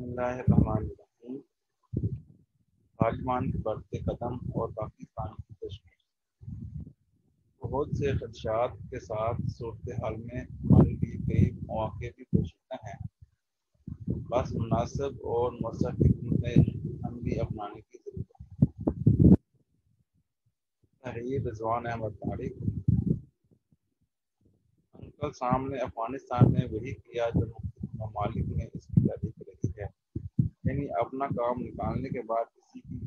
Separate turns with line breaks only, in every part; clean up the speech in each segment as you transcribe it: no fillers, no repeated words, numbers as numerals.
بسم اللہ الرحمن الرحیم۔ طالبان کے بڑھتے قدم اور پاکستان کی تشویش بہت سے خدشات کے ساتھ صورتحال میں ہمارے لیے کئی مواقع بھی پوشیدہ ہیں، بس مناسب اور مؤثر حکمت عملی اپنانے کی ضرورت ہے۔ تحریر رضوان احمد طارق۔ کل سامنے افغانستان نے وہی کیا جو مختلف ممالک میں اس کی تاریخ رہی ہے، یعنی اپنا کام نکالنے کے بعد کسی کی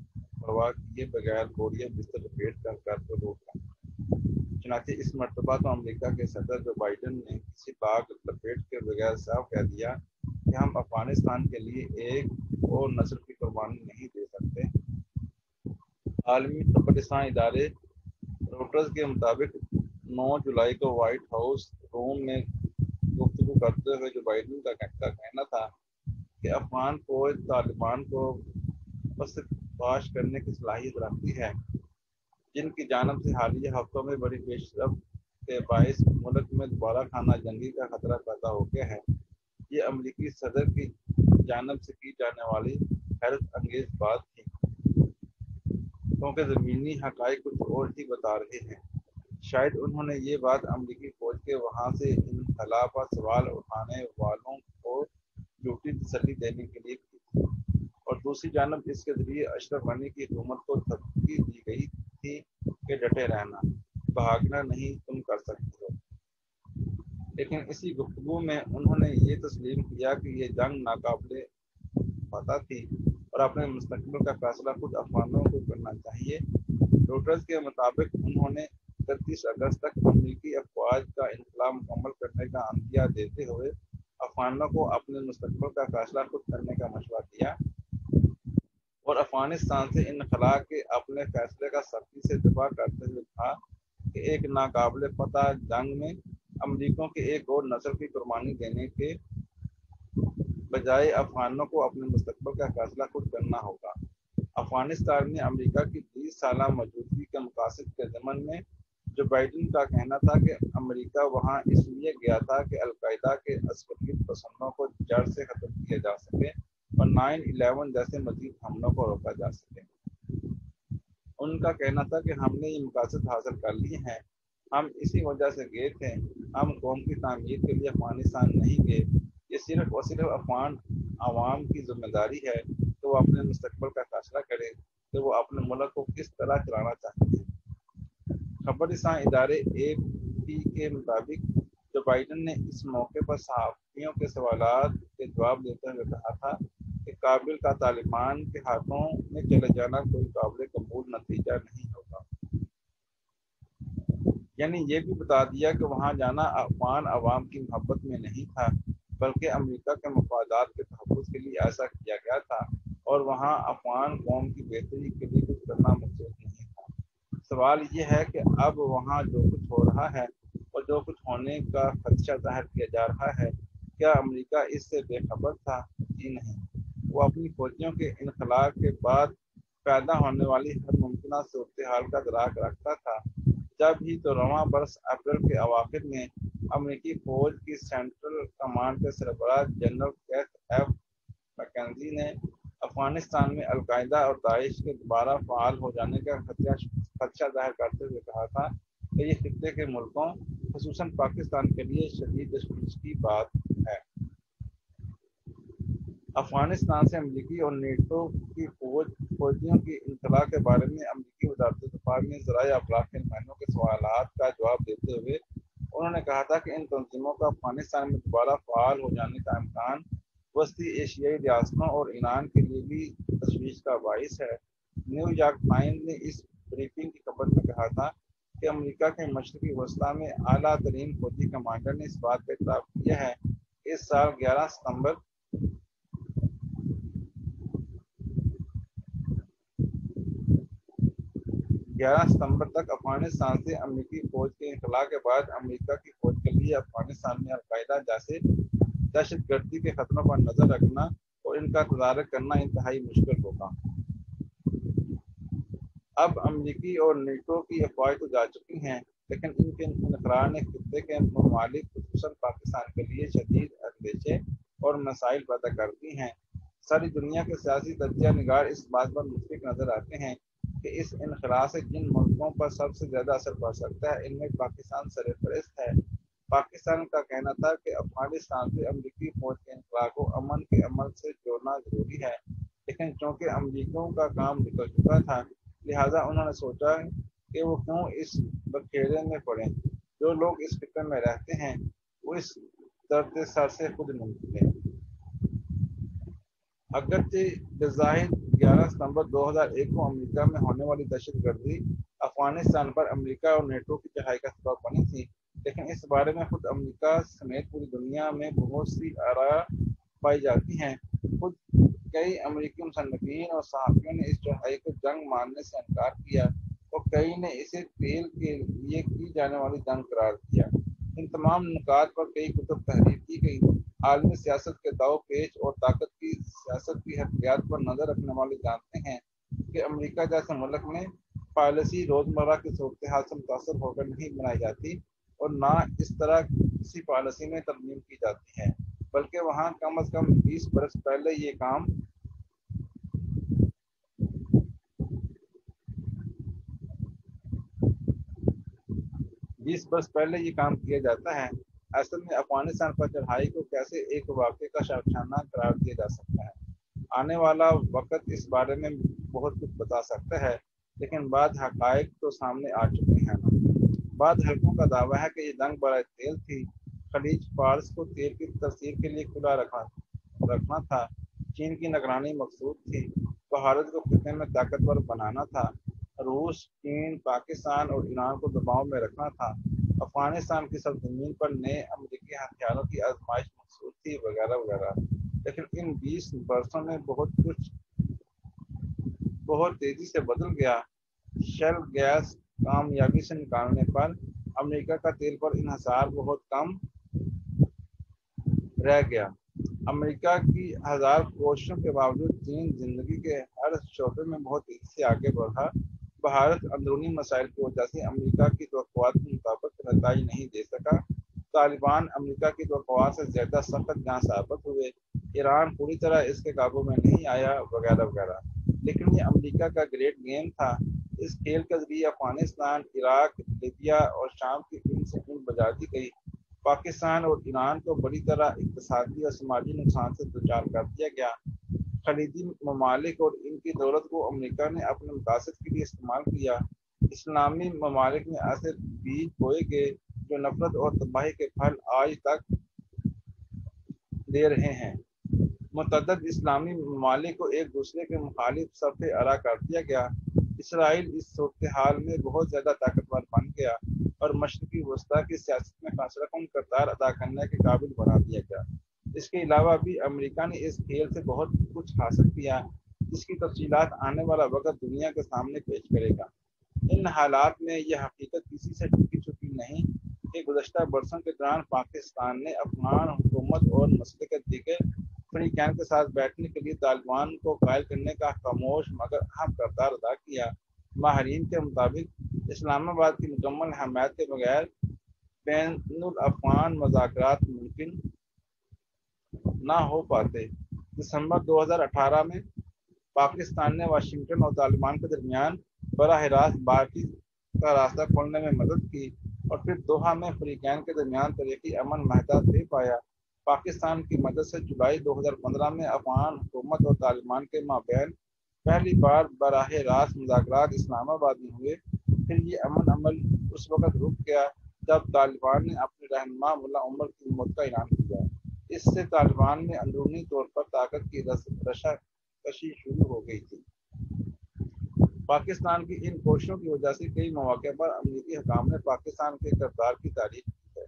پرواہ کیے بغیر بوریاں بستر لپیٹ کر گھر کو لوٹ آئے۔ چنانچہ اس مرتبہ تو امریکہ کے صدر جو بائیڈن نے کسی باغ لپیٹ کے بغیر صاف کہہ دیا کہ ہم افغانستان کے لیے ایک اور نسل کی قربانی نہیں دے سکتے۔ عالمی خبر رساں ادارے روٹرز کے مطابق 9 جولائی کو وائٹ ہاؤس روم میں گفتگو کرتے ہوئے جو بائیڈن کا کہنا تھا کہ افغان فوج طالبان کو پست پاش کرنے کی صلاحیت رکھتی ہے، جن کی جانب سے حالیہ ہفتوں میں بڑی پیش رفت کے باعث ملک میں دوبارہ خانہ جنگی کا خطرہ پیدا ہو گیا ہے، یہ امریکی صدر کی جانب سے کی جانے والی حیرت انگیز بات تھی، کیونکہ زمینی حقائق کچھ اور ہی بتا رہے ہیں۔ شاید انہوں نے یہ بات امریکی فوج کے وہاں سے انخلا پر سوال اٹھانے والوں کو جھوٹی تسلی دینے کے لیے کی تھی، اور دوسری جانب اس کے ذریعے اشرف غنی کی حکومت کو دھمکی دی گئی تھی کہ ڈٹے رہنا، بھاگنا نہیں، تم کر سکتے ہو۔ لیکن اسی گفتگو میں انہوں نے یہ تسلیم کیا کہ یہ جنگ ناقابل فتح تھی اور اپنے مستقبل کا فیصلہ خود افغانوں کو کرنا چاہیے۔ روٹرز کے مطابق انہوں نے 31 اگست تک امریکی افواج کا انخلا مکمل کرنے کا عندیہ دیتے ہوئے افغانوں کو اپنے مستقبل کا فیصلہ خود کرنے کا مشورہ دیا اور افغانستان سے انخلا کے اپنے فیصلے کا سختی سے دفاع کرتے ہوئے کہا کہ ایک ناقابل فتح جنگ میں امریکیوں کے ایک اور نسل کی قربانی دینے کے بجائے افغانوں کو اپنے مستقبل کا فیصلہ خود کرنا ہوگا۔ افغانستان میں امریکہ کی 20 سالہ موجودگی کے مقاصد کے ضمن میں جو بائیڈن کا کہنا تھا کہ امریکہ وہاں اس لیے گیا تھا کہ القاعدہ کے عسکریت پسندوں کو جڑ سے ختم کیا جا سکے اور 9/11 جیسے مزید حملوں کو روکا جا سکے۔ ان کا کہنا تھا کہ ہم نے یہ مقاصد حاصل کر لیے ہیں، ہم اسی وجہ سے گئے تھے، ہم قوم کی تعمیر کے لیے افغانستان نہیں گئے، یہ صرف اور صرف افغان عوام کی ذمہ داری ہے کہ وہ اپنے مستقبل کا فیصلہ کرے کہ وہ اپنے ملک کو کس طرح چلانا چاہتے ہیں۔ خبر رساں ادارے AP کے مطابق جو بائیڈن نے اس موقع پر صحافیوں کے سوالات کے جواب دیتے ہوئے کہا تھا کہ کابل کا طالبان کے ہاتھوں میں چلے جانا کوئی قابل قبول نتیجہ نہیں ہوگا، یعنی یہ بھی بتا دیا کہ وہاں جانا افغان عوام کی محبت میں نہیں تھا، بلکہ امریکہ کے مفادات کے تحفظ کے لیے ایسا کیا گیا تھا اور وہاں افغان قوم کی بہتری کے لیے کچھ کرنا مقصود نہیں تھا۔ سوال یہ ہے کہ اب وہاں جو کچھ ہو رہا ہے اور جو کچھ ہونے کا خدشہ ظاہر کیا جا رہا ہے، کیا امریکہ اس سے بے خبر تھا؟ جی نہیں، وہ اپنی فوجیوں کے انخلا کے بعد پیدا ہونے والی ہر ممکنہ صورتحال کا ادراک رکھتا تھا۔ جب ہی تو رواں برس اپریل کے اواخر میں امریکی فوج کی سینٹرل کمانڈ کے سربراہ جنرل کیتھ میکنزی نے افغانستان میں القاعدہ اور داعش کے دوبارہ فعال ہو جانے کا خدشہ ظاہر کرتے ہوئے کہا تھا کہ یہ خطے کے ملکوں خصوصاً پاکستان کے لیے شدید تشویش کی بات ہے۔ افغانستان سے امریکی اور نیٹو کی فوجیوں کی انخلا کے بارے میں امریکی وزارت دفاع میں ذرائع ابلاغ کے نمائندوں کے سوالات کا جواب دیتے ہوئے انہوں نے کہا تھا کہ ان تنظیموں کا افغانستان میں دوبارہ فعال ہو جانے کا امکان وسطی ایشیائی ریاستوں اور ایران کے لیے بھی تشویش کا باعث ہے۔ نیو یارک ٹائمز نے اس بریفنگ کی خبر میں کہا تھا کہ امریکہ کے مشرقی وسطی میں اعلیٰ ترین فوجی کمانڈر نے اس بات کا اعتراف کیا ہے کہ اس سال 11 ستمبر تک افغانستان سے امریکی فوج کے انخلا کے بعد امریکہ کی فوج کے لیے افغانستان میں القاعدہ جیسے دہشت گردی کے خطروں پر نظر رکھنا اور ان کا تدارک کرنا انتہائی مشکل ہوگا۔ اب امریکی اور نیٹو کی افواج تو جا چکی ہیں، لیکن ان کے انخلا نے خطے کے ممالک خصوصاً پاکستان کے لیے شدید اندیشے اور مسائل پیدا کر دی ہیں۔ ساری دنیا کے سیاسی تجزیہ نگار اس بات پر متفق نظر آتے ہیں کہ اس انخلا سے جن ملکوں پر سب سے زیادہ اثر پڑ سکتا ہے ان میں پاکستان سرفہرست ہے۔ پاکستان کا کہنا تھا کہ افغانستان سے امریکی فوج کے انخلا کو امن کے عمل سے جوڑنا ضروری ہے، لیکن چونکہ امریکیوں کا کام نکل چکا تھا لہٰذا انہوں نے سوچا کہ وہ کیوں اس بکھیرے میں پڑیں۔ جو لوگ اس فکر میں رہتے ہیں وہ اس درد سر سے خود نہیں نکلے۔ اگرچہ بظاہر 11 ستمبر 2001 کو امریکہ میں ہونے والی دہشت گردی افغانستان پر امریکہ اور نیٹو کی چڑھائی کا سبب بنی تھی، لیکن اس بارے میں خود امریکہ سمیت پوری دنیا میں بہت سی آراء پائی جاتی ہیں۔ خود کئی امریکی مصنفین اور صحافیوں نے اس چڑھائی کو جنگ ماننے سے انکار کیا اور کئی نے اسے تیل کے لیے کی جانے والی جنگ قرار دیا۔ ان تمام نکات پر کئی کتب تحریر کی گئی۔ عالمی سیاست کے داؤ پیچ اور طاقت کی سیاست کی حقیقت پر نظر رکھنے والے جانتے ہیں کہ امریکہ جیسے ملک میں پالیسی روزمرہ کی صورتحال سے متاثر ہو کر نہیں بنائی جاتی اور نہ اس طرح کسی پالیسی میں ترمیم کی جاتی ہے، بلکہ وہاں کم از کم 20 برس پہلے یہ کام کیا جاتا ہے۔ اصل میں افغانستان پر چڑھائی کو کیسے ایک واقعے کا شاخسانہ قرار دیا جا سکتا ہے؟ آنے والا وقت اس بارے میں بہت کچھ بتا سکتا ہے، لیکن بعض حقائق تو سامنے آ چکے ہیں نا۔ بعض حلقوں کا دعویٰ ہے کہ یہ جنگ برائے تیل تھی۔ خلیج فارس کو تیل کی ترسیل کے لیے کھلا رکھنا تھا۔ چین کی نگرانی مقصود تھی۔ بھارت کو خطے میں طاقتور بنانا تھا۔ روس، چین، پاکستان اور ایران کو دباؤ میں رکھنا تھا۔ افغانستان کی سرزمین پر نئے امریکی ہتھیاروں کی آزمائش مقصود تھی، وغیرہ وغیرہ۔ لیکن ان 20 برسوں میں بہت کچھ بہت تیزی سے بدل گیا۔ شیل گیس کامیابی سے نکالنے پر امریکہ کا تیل پر انحصار بہت کم رہ گیا۔ امریکہ کی ہزار کوششوں کے باوجود چین زندگی کے ہر شعبے میں بہت تیزی سے آگے بڑھا۔ بھارت اندرونی مسائل کی وجہ سے امریکہ کی توقعات کے مطابق نتائج نہیں دے سکا۔ طالبان امریکہ کی توقعات سے زیادہ سخت جاں ثابت ہوئے۔ ایران پوری طرح اس کے قابو میں نہیں آیا، وغیرہ وغیرہ۔ لیکن یہ امریکہ کا گریٹ گیم تھا۔ اس کھیل کے ذریعے افغانستان، عراق، لیبیا اور شام کی فلم سے فلم بجا دی گئی۔ پاکستان اور ایران کو بڑی طرح اقتصادی اور سماجی نقصان سے دوچار کر دیا گیا۔ خلیجی ممالک اور ان کی دولت کو امریکہ نے اپنے مقاصد کے لیے استعمال کیا۔ اسلامی ممالک میں ایسے بیج بوئے گئے جو نفرت اور تباہی کے پھل آج تک دے رہے ہیں۔ متعدد اسلامی ممالک کو ایک دوسرے کے مخالف صف آرا کر دیا گیا۔ اسرائیل اس صورتحال میں بہت زیادہ طاقتور بن گیا اور مشرقی وسطیٰ کی سیاست میں فیصلہ کن کردار ادا کرنے کے قابل بنا دیا گیا۔ اس کے علاوہ بھی امریکہ نے اس کھیل سے بہت کچھ حاصل کیا، جس کی تفصیلات آنے والا وقت دنیا کے سامنے پیش کرے گا۔ ان حالات میں یہ حقیقت کسی سے چھپی چھپی نہیں کہ گزشتہ برسوں کے دوران پاکستان نے افغان حکومت اور مسلح دیگر فریقین کے ساتھ بیٹھنے کے لیے طالبان کو قائل کرنے کا خاموش مگر اہم کردار ادا کیا۔ ماہرین کے مطابق اسلام آباد کی مکمل حمایت کے بغیر بین الافغان مذاکرات ممکن نہ ہو پاتے۔ دسمبر 2018 میں پاکستان نے واشنگٹن اور طالبان کے درمیان براہ راست بات چیت کا راستہ کھولنے میں مدد کی اور پھر دوحہ میں فریقین کے درمیان تاریخی امن معاہدہ طے پایا۔ پاکستان کی مدد سے جولائی 2015 میں افغان حکومت اور طالبان کے مابین پہلی بار براہ راست مذاکرات اسلام آباد میں ہوئے۔ پھر یہ امن عمل اس وقت رک گیا جب طالبان نے اپنے رہنما ملا عمر کی موت کا اعلان کیا۔ اس سے طالبان میں اندرونی طور پر طاقت کی رشا کشی شروع ہو گئی تھی۔ پاکستان کی ان کوششوں کی وجہ سے کئی مواقع پر امریکی حکام نے پاکستان کے کردار کی تعریف کی ہے،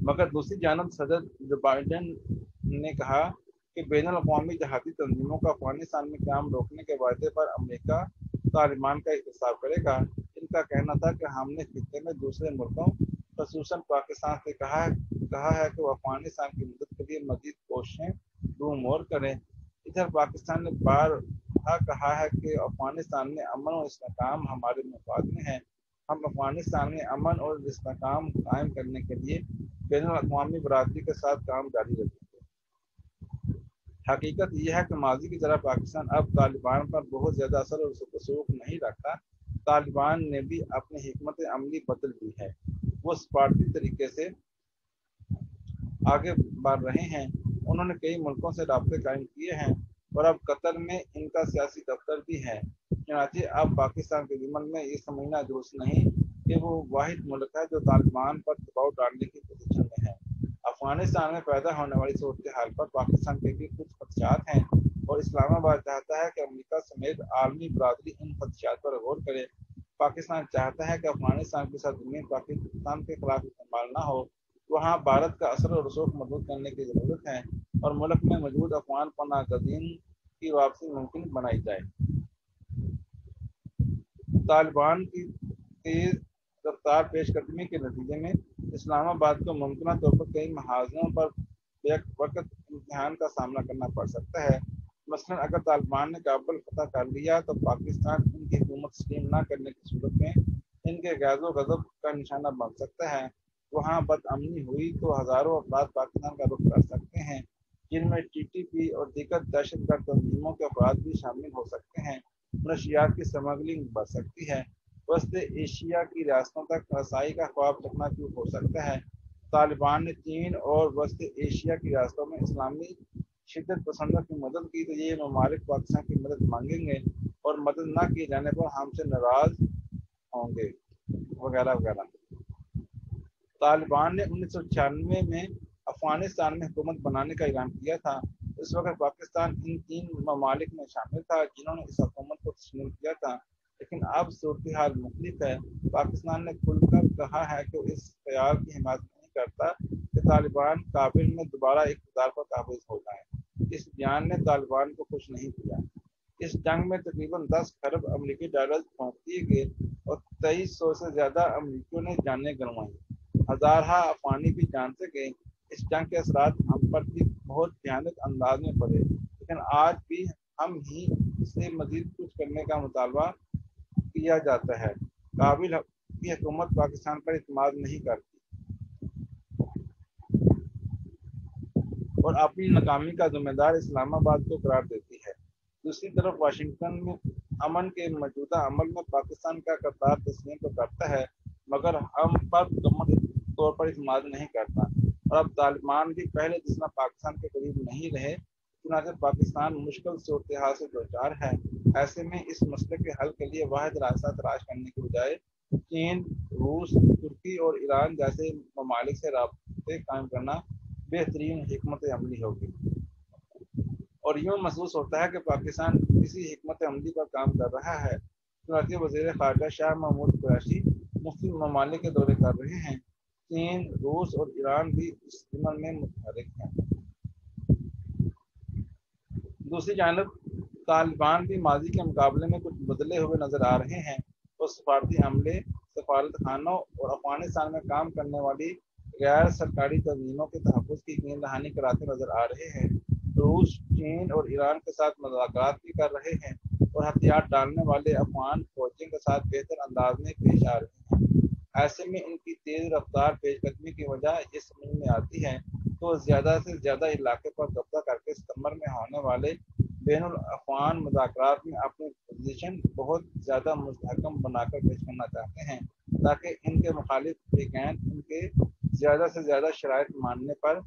مگر دوسری جانب صدر جو بائیڈن نے کہا کہ بین الاقوامی جہادی تنظیموں کا افغانستان میں قیام روکنے کے وعدے پر امریکہ طالبان کا احتساب کرے گا۔ ان کا کہنا تھا کہ ہم نے خطے میں دوسرے ملکوں خصوصاً پاکستان سے کہا ہے کہ وہ افغانستان کی مدد کے لیے مزید کوششیں دو مور کریں۔ ادھر پاکستان نے بارہا کہا ہے کہ افغانستان میں امن اور استحکام ہمارے مفاد میں ہے۔ ہم افغانستان میں امن اور استحکام قائم کرنے کے لیے بین الاقوامی برادری کے ساتھ کام جاری رکھیں گے۔ حقیقت یہ ہے کہ ماضی کی طرح پاکستان اب طالبان پر بہت زیادہ اثر اور رسوخ نہیں رکھتا۔ طالبان نے بھی اپنی حکمت عملی بدل دی ہے، وہ سفارتی طریقے سے آگے بڑھ رہے ہیں۔ انہوں نے کئی ملکوں سے رابطے قائم کیے ہیں اور اب قطر میں ان کا سیاسی دفتر بھی ہے۔ چنانچہ اب پاکستان کے ضمن میں یہ سمجھنا درست نہیں کہ وہ واحد ملک ہے جو طالبان پر دباؤ ڈالنے کی پوزیشن میں ہے۔ افغانستان میں پیدا ہونے والی صورتحال پر پاکستان کے بھی کچھ خدشات ہیں اور اسلام آباد چاہتا ہے کہ امریکہ سمیت عالمی برادری ان خدشات پر غور کرے۔ پاکستان چاہتا ہے کہ افغانستان کے ساتھ زمین پاکستان کے خلاف استعمال نہ ہو، وہاں بھارت کا اثر و رسوخ مضبوط کرنے کی ضرورت ہے اور ملک میں موجود افغان پناہ گزین کی واپسی ممکن بنائی جائے۔ طالبان کی تیز رفتار پیش قدمی کے نتیجے میں اسلام آباد کو ممکنہ طور پر کئی محاذوں پر بیک وقت امتحان کا سامنا کرنا پڑ سکتا ہے۔ مثلاً اگر طالبان نے کابل فتح کر لیا تو پاکستان ان کی حکومت تسلیم نہ کرنے کی صورت میں ان کے غیظ و غضب کا نشانہ بن سکتا ہے۔ وہاں بدامنی ہوئی تو ہزاروں افراد پاکستان کا رخ کر سکتے ہیں، جن میں ٹی ٹی پی اور دیگر دہشت گرد تنظیموں کے افراد بھی شامل ہو سکتے ہیں۔ منشیات کی اسمگلنگ بڑھ سکتی ہے، وسط ایشیا کی ریاستوں تک رسائی کا خواب چکنا چور ہو سکتا ہے۔ طالبان نے چین اور وسط ایشیا کی ریاستوں میں اسلامی شدت پسندوں کی مدد کی تو یہ ممالک پاکستان کی مدد مانگیں گے اور مدد نہ کیے جانے پر ہم سے ناراض ہوں گے وغیرہ وغیرہ۔ طالبان نے 1996 میں افغانستان میں حکومت بنانے کا اعلان کیا تھا۔ اس وقت پاکستان ان 3 ممالک میں شامل تھا جنہوں نے اس حکومت کو تسلیم کیا تھا، لیکن اب صورتحال مختلف ہے۔ پاکستان نے کھل کر کہا ہے کہ وہ اس خیال کی حمایت نہیں کرتا کہ طالبان کابل میں دوبارہ اقتدار پر قابض ہو جائیں۔ اس بیان نے طالبان کو خوش نہیں کیا۔ اس جنگ میں تقریباً 10 کھرب امریکی ڈالر پھونک دیے گئے اور 2300 سے زیادہ امریکیوں نے جانیں گنوائیں، ہزارہ افغانی بھی جان سے گئے۔ اس جنگ کے اثرات ہم پر بھی بہت بھیانک انداز میں پڑے، لیکن آج بھی ہم ہی سے مزید کچھ کرنے کا مطالبہ کیا جاتا ہے۔ کابل کی حکومت پاکستان پر اعتماد نہیں کرتی اور اپنی ناکامی کا ذمہ دار اسلام آباد کو قرار دیتی ہے۔ دوسری طرف واشنگٹن میں امن کے موجودہ عمل میں پاکستان کا کردار تسلیم تو کرتا ہے مگر ہم پر مکمل طور پر اعتماد نہیں کرتا، اور اب طالبان بھی پہلے جتنا پاکستان کے قریب نہیں رہے، چنانچہ پاکستان مشکل صورتحال سے دوچار ہے۔ ایسے میں اس مسئلے کے حل کے لیے واحد راستہ تلاش کرنے کے بجائے چین، روس، ترکی اور ایران جیسے ممالک سے رابطے قائم کرنا بہترین حکمت عملی ہوگی۔ اور یوں محسوس ہوتا ہے کہ پاکستان کسی حکمت عملی پر کام کر رہا ہے۔ چنانچہ وزیر خارجہ شاہ محمود قریشی مختلف ممالک کے دورے کر رہے ہیں۔ چین، روس اور ایران بھی اس ضمن میں متحرک ہیں۔ دوسری جانب طالبان بھی ماضی کے مقابلے میں کچھ بدلے ہوئے نظر آ رہے ہیں اور سفارتی عملے، سفارت خانوں اور افغانستان میں کام کرنے والی غیر سرکاری تنظیموں کے تحفظ کی یقین دہانی کراتے نظر آ رہے ہیں۔ روس، چین اور ایران کے ساتھ مذاکرات بھی کر رہے ہیں اور ہتھیار ڈالنے والے افغان فوجیوں کے ساتھ بہتر انداز میں پیش آ رہے ہیں۔ ایسے میں ان کی تیز رفتار پیش قدمی کی وجہ یہ سمجھ میں آتی ہے تو زیادہ سے زیادہ علاقے پر قبضہ کر کے ستمبر میں ہونے والے بین الاقوامی مذاکرات میں اپنی پوزیشن بہت زیادہ مستحکم بنا کر پیش کرنا چاہتے ہیں تاکہ ان کے مخالف فریقین ان کے زیادہ سے زیادہ شرائط ماننے پر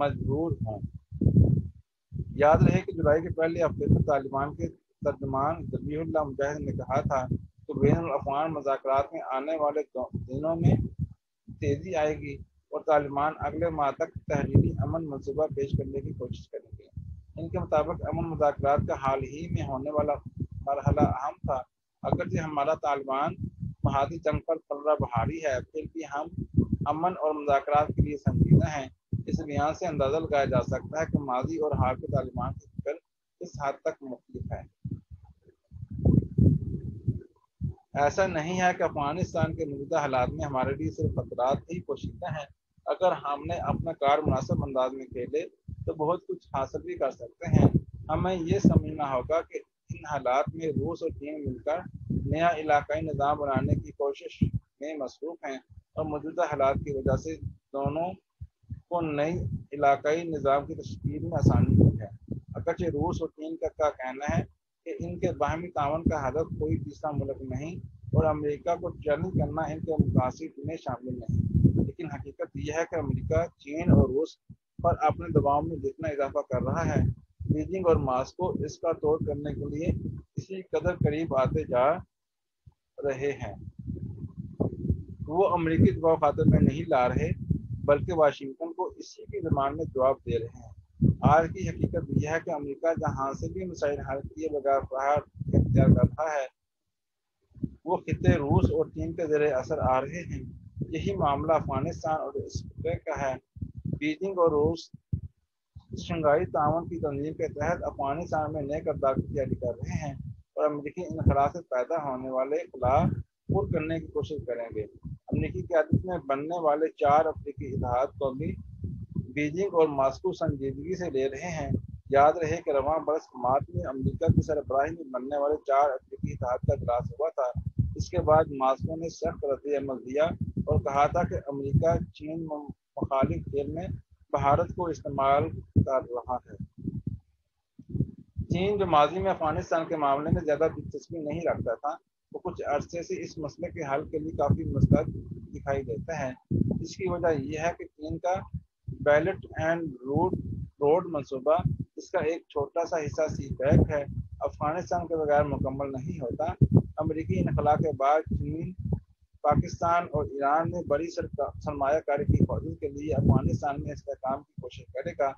مجبور ہوں۔ یاد رہے کہ جولائی کے پہلے ہفتے میں طالبان کے ترجمان ذبیح اللہ مجاہد نے کہا تھا کہ بین الاقوامی مذاکرات میں آنے والے دنوں میں تیزی آئے گی اور طالبان اگلے ماہ تک تحریری امن منصوبہ پیش کرنے کی کوشش کریں گے۔ ان کے مطابق امن مذاکرات کا حال ہی میں ہونے والا مرحلہ اہم تھا۔ اگرچہ ہمارا طالبان محاذی جنگ پر پلڑا بھاری ہے، پھر بھی ہم امن اور مذاکرات کے لیے سنجیدہ ہیں۔ اس بیان سے اندازہ لگایا جا سکتا ہے کہ ماضی اور حال کے طالبان کی فکر کس حد تک مختلف ہے۔ ایسا نہیں ہے کہ افغانستان کے موجودہ حالات میں ہمارے لیے صرف خطرات ہی پوشیدہ ہیں۔ اگر ہم نے اپنا کار مناسب انداز میں کھیلے تو بہت کچھ حاصل بھی کر سکتے ہیں۔ ہمیں یہ سمجھنا ہوگا کہ ان حالات میں روس اور چین مل کر نیا علاقائی نظام بنانے کی کوشش میں مصروف ہیں اور موجودہ حالات کی وجہ سے دونوں کو نئی علاقائی نظام کی تشکیل میں آسانی ہوئی ہے۔ اگرچہ روس اور چین کا کہنا ہے کہ ان کے باہمی تعاون کا ہدف کوئی تیسرا ملک نہیں اور امریکہ کو چیلنج کرنا ان کے مقاصد میں شامل نہیں، لیکن حقیقت یہ ہے کہ امریکہ چین اور روس پر اپنے دباؤ میں جتنا اضافہ کر رہا ہے، بیجنگ اور ماسکو اس کا توڑ کرنے کے لیے اسی قدر قریب آتے جا رہے ہیں۔ وہ امریکی دباؤ خاطر میں نہیں لا رہے بلکہ واشنگٹن کو اسی کی زبان میں جواب دے رہے ہیں۔ آج کی حقیقت یہ ہے کہ امریکہ جہاں سے بھی مسائل حل کیے بغیر باہر اختیار کر رہا ہے، وہ خطے روس اور چین کے زیر اثر آ رہے ہیں۔ یہی معاملہ افغانستان اور اس خطے کا ہے۔ بیجنگ اور روس شنگھائی تعاون کی تنظیم کے تحت افغانستان میں نئے کردار کی تیاری کر رہے ہیں اور امریکی انخلا سے پیدا ہونے والے خلا پور کرنے کی کوشش کریں گے۔ امریکی قیادت میں بننے والے 4 افریقی اتحاد کو بھی بیجنگ اور ماسکو سنجیدگی سے لے رہے ہیں۔ یاد رہے کہ رواں برس مارچ میں امریکہ کی سربراہی میں بننے والے 4 افریقی اتحاد کا اجلاس ہوا تھا۔ اس کے بعد ماسکو نے سخت رد عمل دیا اور کہا تھا کہ امریکہ چین مخالف کھیل میں بھارت کو استعمال کر رہا ہے۔ چین، جو ماضی میں افغانستان کے معاملے میں زیادہ دلچسپی نہیں رکھتا تھا، وہ کچھ عرصے سے اس مسئلے کے حل کے لیے کافی مستعد دکھائی دیتا ہے۔ اس کی وجہ یہ ہے کہ چین کا بیلٹ اینڈ روڈ منصوبہ، اس کا ایک چھوٹا سا حصہ سی پیک ہے، افغانستان کے بغیر مکمل نہیں ہوتا۔ امریکی انخلا کے بعد چین پاکستان اور ایران میں بڑی سرمایہ کاری کی حفاظت کے لیے افغانستان میں استحکام کی کوشش کرے گا،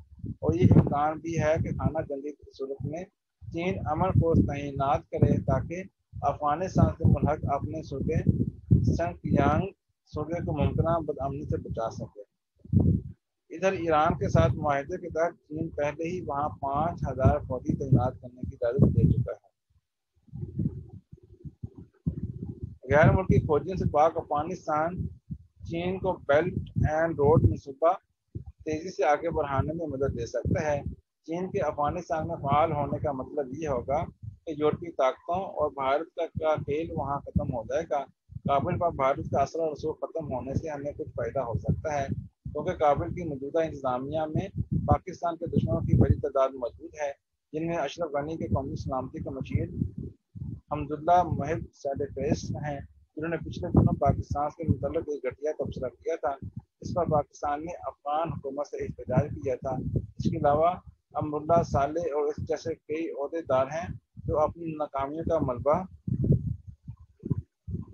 اور یہ امکان بھی ہے کہ خانہ جنگی کی صورت میں چین امن فورس تعینات کرے تاکہ افغانستان سے ملحق اپنے صوبے سنکیانگ صوبے کو ممکنہ بدامنی سے بچا سکے۔ ادھر ایران کے ساتھ معاہدے کے تحت چین پہلے ہی وہاں 5000 فوجی تعینات کرنے کی اجازت دے چکا ہے۔ غیر ملکی فوجیوں سے پاک افغانستان چین کو بیلٹ اینڈ روڈ منصوبہ تیزی سے آگے بڑھانے میں مدد دے سکتا ہے۔ چین کے افغانستان میں فعال ہونے کا مطلب یہ ہوگا کہ یورپی طاقتوں اور بھارت کا کھیل وہاں ختم ہو جائے گا۔ کابل پر بھارت کا اثر و رسوخ ختم ہونے سے ہمیں کچھ فائدہ ہو سکتا ہے، کیونکہ کابل کی موجودہ انتظامیہ میں پاکستان کے دشمنوں کی بڑی تعداد موجود ہے، جن میں اشرف غنی کے قومی سلامتی کے مشیر حمداللہ محب سیڈفیس ہیں، جنہوں نے پچھلے دنوں پاکستان کے متعلق ایک گھٹیا تبصرہ کیا تھا۔ اس پر پاکستان نے افغان حکومت سے احتجاج کیا تھا۔ اس کے علاوہ امراللہ صالح اور اس جیسے کئی عہدیدار ہیں جو اپنی ناکامیوں کا ملبہ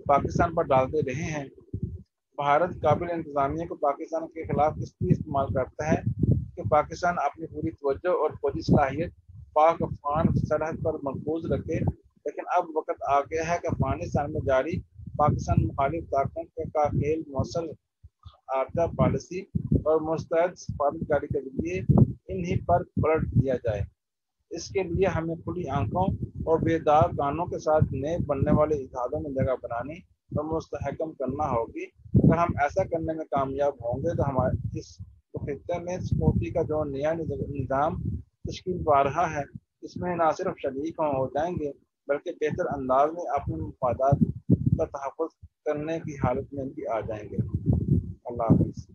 پاکستان پر ڈالتے رہے ہیں۔ بھارت کابل انتظامیہ کو پاکستان کے خلاف اس لیے استعمال کرتا ہے کہ پاکستان اپنی پوری توجہ اور فوجی صلاحیت پاک افغان سرحد پر مرکوز رکھے، لیکن اب وقت آ گیا ہے کہ افغانستان میں جاری پاکستان مخالف طاقتوں کا کھیل مؤثر خارجہ پالیسی اور مستعد سفارتکاری کے ذریعے انہی پر پلٹ دیا جائے۔ اس کے لیے ہمیں کھلی آنکھوں اور بیدار کانوں کے ساتھ نئے بننے والے اتحادوں میں جگہ بنانی اور مستحکم کرنا ہوگی۔ اگر ہم ایسا کرنے میں کامیاب ہوں گے تو ہمارے اس خطے میں سکیورٹی کا جو نیا نظام تشکیل پا رہا ہے، اس میں نہ صرف شریک ہو جائیں گے بلکہ بہتر انداز میں اپنے مفادات کا تحفظ کرنے کی حالت میں بھی آ جائیں گے۔ اللہ حافظ۔